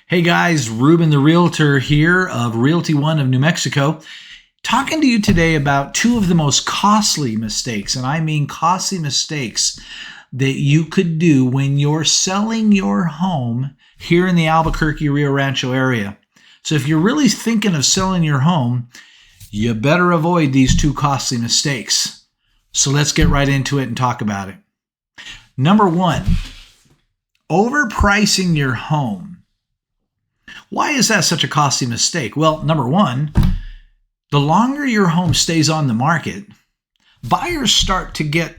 Hey guys, Reuben the Realtor here of Realty One of New Mexico, talking to you today about two of the most costly mistakes, and I mean costly mistakes that you could do when you're selling your home here in the Albuquerque Rio Rancho area. So if you're really thinking of selling your home, you better avoid these two costly mistakes. So let's get right into it and talk about it. Number one, overpricing your home. Why is that such a costly mistake? Well, number one, the longer your home stays on the market, buyers start to get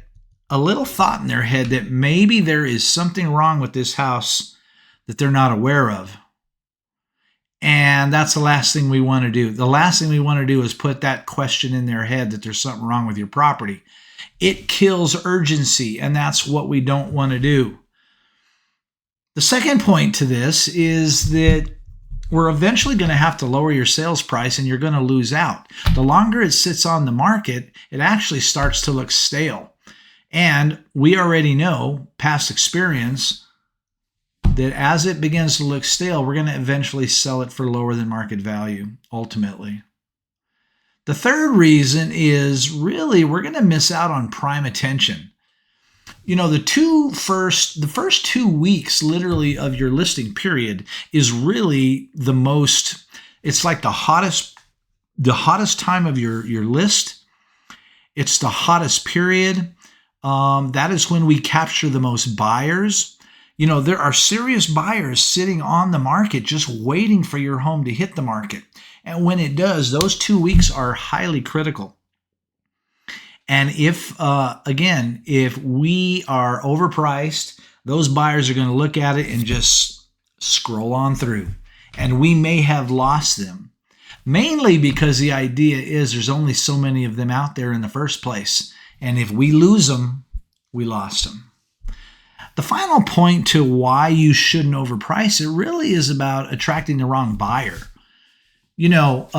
a little thought in their head that maybe there is something wrong with this house that they're not aware of. And that's the last thing we want to do. The last thing we want to do is put that question in their head that there's something wrong with your property. It kills urgency, and that's what we don't want to do. The second point to this is that we're eventually going to have to lower your sales price and you're going to lose out. The longer it sits on the market, it actually starts to look stale. And we already know, past experience, that as it begins to look stale, we're going to eventually sell it for lower than market value, ultimately. The third reason is really we're going to miss out on prime attention. You know, the first 2 weeks literally of your listing period is really the most, it's like the hottest time of your list. It's the hottest period. That is when we capture the most buyers. You know, there are serious buyers sitting on the market just waiting for your home to hit the market. And when it does, those 2 weeks are highly critical. And if we are overpriced, those buyers are going to look at it and just scroll on through. And we may have lost them, mainly because the idea is there's only so many of them out there in the first place. And if we lose them, we lost them. The final point to why you shouldn't overprice it really is about attracting the wrong buyer. You know,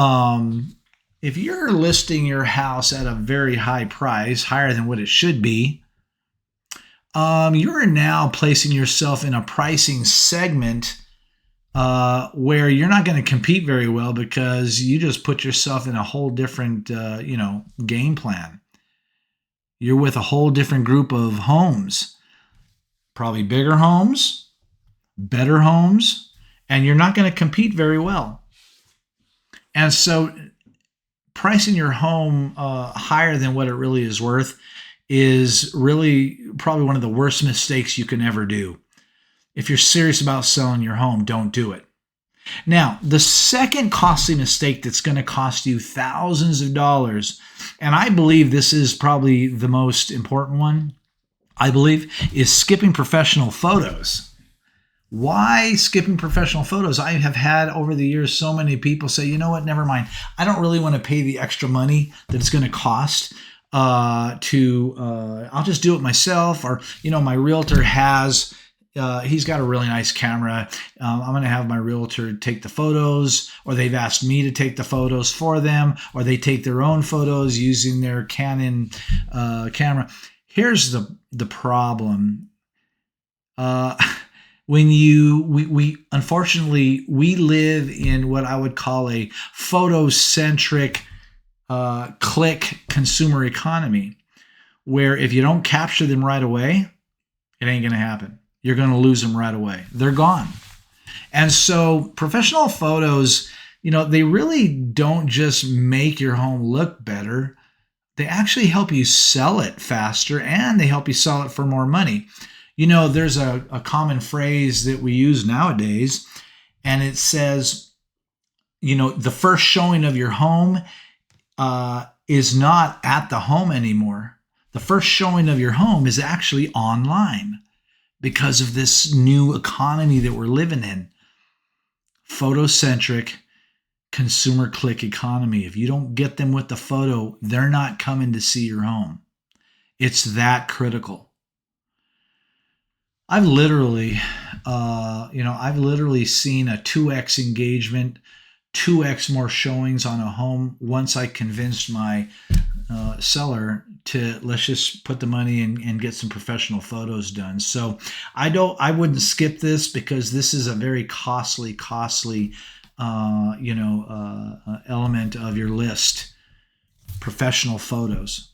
if you're listing your house at a very high price, higher than what it should be, you're now placing yourself in a pricing segment where you're not going to compete very well because you just put yourself in a whole different, game plan. You're with a whole different group of homes, probably bigger homes, better homes, and you're not going to compete very well. And so pricing your home higher than what it really is worth is really probably one of the worst mistakes you can ever do. If you're serious about selling your home, don't do it. Now, the second costly mistake that's going to cost you thousands of dollars, and I believe this is probably the most important one, is skipping professional photos. Why skipping professional photos? I have had over the years so many people say, you know what, never mind. I don't really want to pay the extra money that it's going to cost I'll just do it myself. Or, my realtor has, he's got a really nice camera. I'm going to have my realtor take the photos, or they've asked me to take the photos for them, or they take their own photos using their Canon camera. Here's the problem. We unfortunately live in what I would call a photocentric click consumer economy, where if you don't capture them right away, it ain't going to happen. You're going to lose them right away. They're gone. And so professional photos, they really don't just make your home look better. They actually help you sell it faster, and they help you sell it for more money. There's a common phrase that we use nowadays, and it says, the first showing of your home is not at the home anymore. The first showing of your home is actually online because of this new economy that we're living in. Photocentric consumer click economy. If you don't get them with the photo, they're not coming to see your home. It's that critical. I've literally seen a 2x engagement, 2x more showings on a home once I convinced my seller let's just put the money and get some professional photos done. So I wouldn't skip this because this is a very costly element of your list. Professional photos.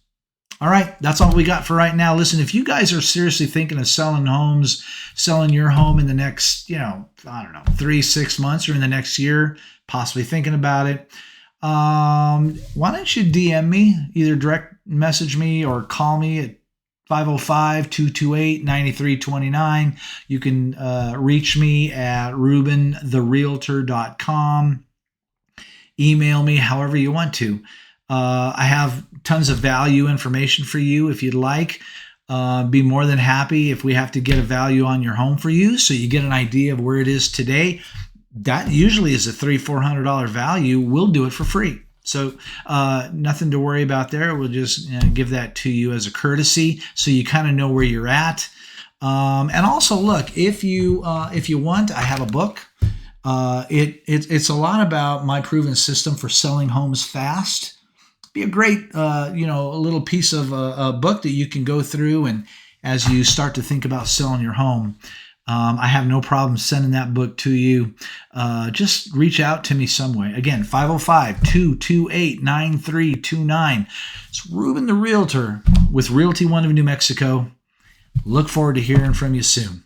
All right, that's all we got for right now. Listen, if you guys are seriously thinking of selling your home in the next, 3-6 months or in the next year, possibly thinking about it, why don't you DM me, either direct message me or call me at 505-228-9329. You can reach me at ReubenTheRealtor.com. Email me however you want to. I have tons of value information for you if you'd like. Be more than happy if we have to get a value on your home for you so you get an idea of where it is today. That usually is a $300-400 value. We'll do it for free. So nothing to worry about there. We'll just give that to you as a courtesy so you kind of know where you're at. And also, look, if you want, I have a book. It's a lot about my proven system for selling homes fast. Be a great, a little piece of a book that you can go through, and as you start to think about selling your home, I have no problem sending that book to you. Just reach out to me some way. Again, 505-228-9329. It's Reuben the Realtor with Realty One of New Mexico. Look forward to hearing from you soon.